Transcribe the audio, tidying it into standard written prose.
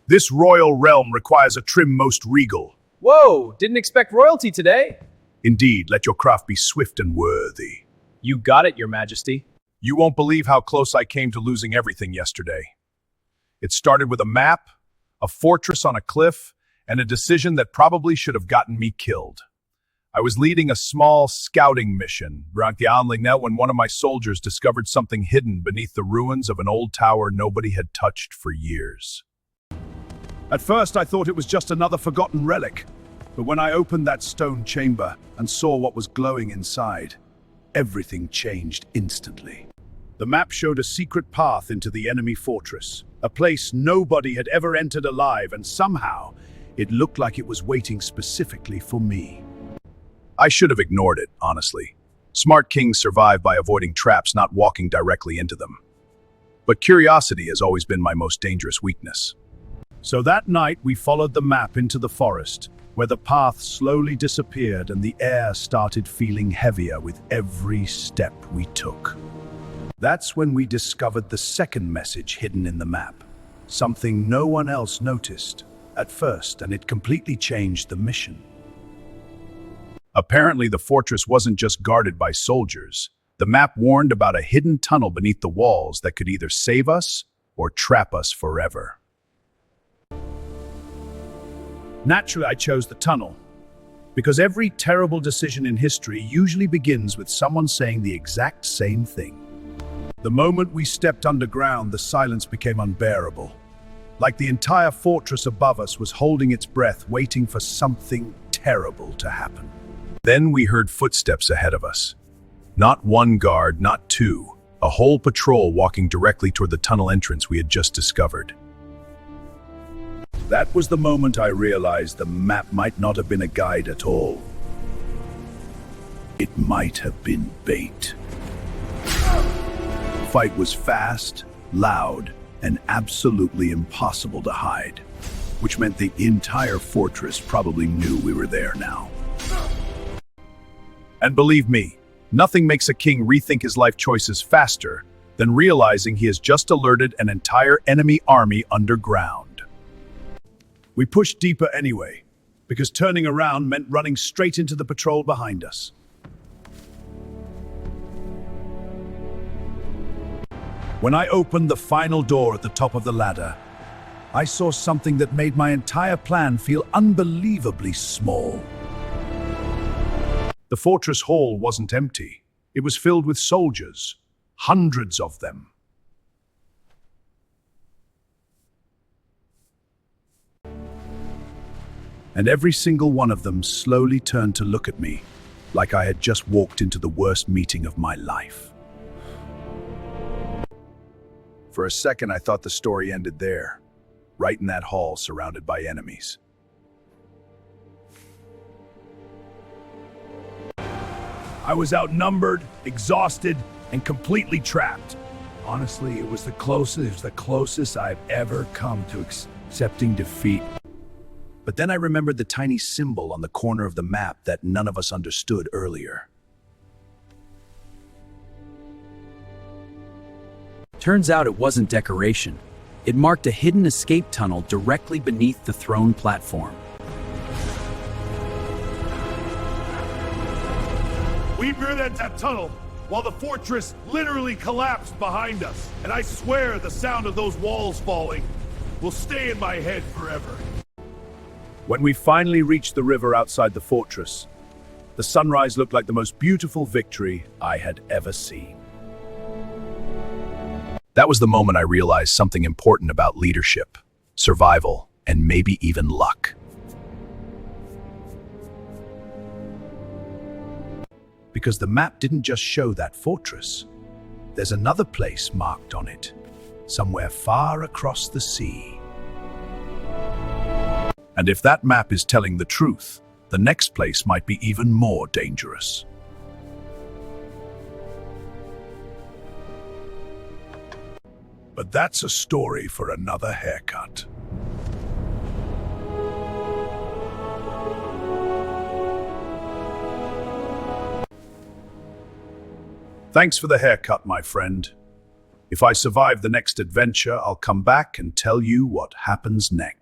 This royal realm requires a trim most regal. Whoa, didn't expect royalty today. Indeed, let your craft be swift and worthy. You got it, Your Majesty. You won't believe how close I came to losing everything yesterday. It started with a map, a fortress on a cliff, and a decision that probably should have gotten me killed. I was leading a small scouting mission when one of my soldiers discovered something hidden beneath the ruins of an old tower nobody had touched for years. At first, I thought it was just another forgotten relic, but when I opened that stone chamber and saw what was glowing inside, everything changed instantly. The map showed a secret path into the enemy fortress, a place nobody had ever entered alive, and somehow it looked like it was waiting specifically for me. I should have ignored it, honestly. Smart kings survive by avoiding traps, not walking directly into them. But curiosity has always been my most dangerous weakness. So that night we followed the map into the forest, where the path slowly disappeared and the air started feeling heavier with every step we took. That's when we discovered the second message hidden in the map, something no one else noticed at first, and it completely changed the mission. Apparently, the fortress wasn't just guarded by soldiers. The map warned about a hidden tunnel beneath the walls that could either save us or trap us forever. Naturally, I chose the tunnel, because every terrible decision in history usually begins with someone saying the exact same thing. The moment we stepped underground, the silence became unbearable. Like the entire fortress above us was holding its breath, waiting for something terrible to happen. Then we heard footsteps ahead of us. Not one guard, not two. A whole patrol walking directly toward the tunnel entrance we had just discovered. That was the moment I realized the map might not have been a guide at all. It might have been bait. The fight was fast, loud, and absolutely impossible to hide, which meant the entire fortress probably knew we were there now. And believe me, nothing makes a king rethink his life choices faster than realizing he has just alerted an entire enemy army underground. We pushed deeper anyway, because turning around meant running straight into the patrol behind us. When I opened the final door at the top of the ladder, I saw something that made my entire plan feel unbelievably small. The fortress hall wasn't empty. It was filled with soldiers, hundreds of them. And every single one of them slowly turned to look at me, like I had just walked into the worst meeting of my life. For a second, I thought the story ended there, right in that hall surrounded by enemies. I was outnumbered, exhausted, and completely trapped. Honestly, it was the closest I've ever come to accepting defeat. But then I remembered the tiny symbol on the corner of the map that none of us understood earlier. Turns out it wasn't decoration. It marked a hidden escape tunnel directly beneath the throne platform. We entered that tunnel while the fortress literally collapsed behind us. And I swear the sound of those walls falling will stay in my head forever. When we finally reached the river outside the fortress, the sunrise looked like the most beautiful victory I had ever seen. That was the moment I realized something important about leadership, survival, and maybe even luck. Because the map didn't just show that fortress. There's another place marked on it, somewhere far across the sea. And if that map is telling the truth, the next place might be even more dangerous. But that's a story for another haircut. Thanks for the haircut, my friend. If I survive the next adventure, I'll come back and tell you what happens next.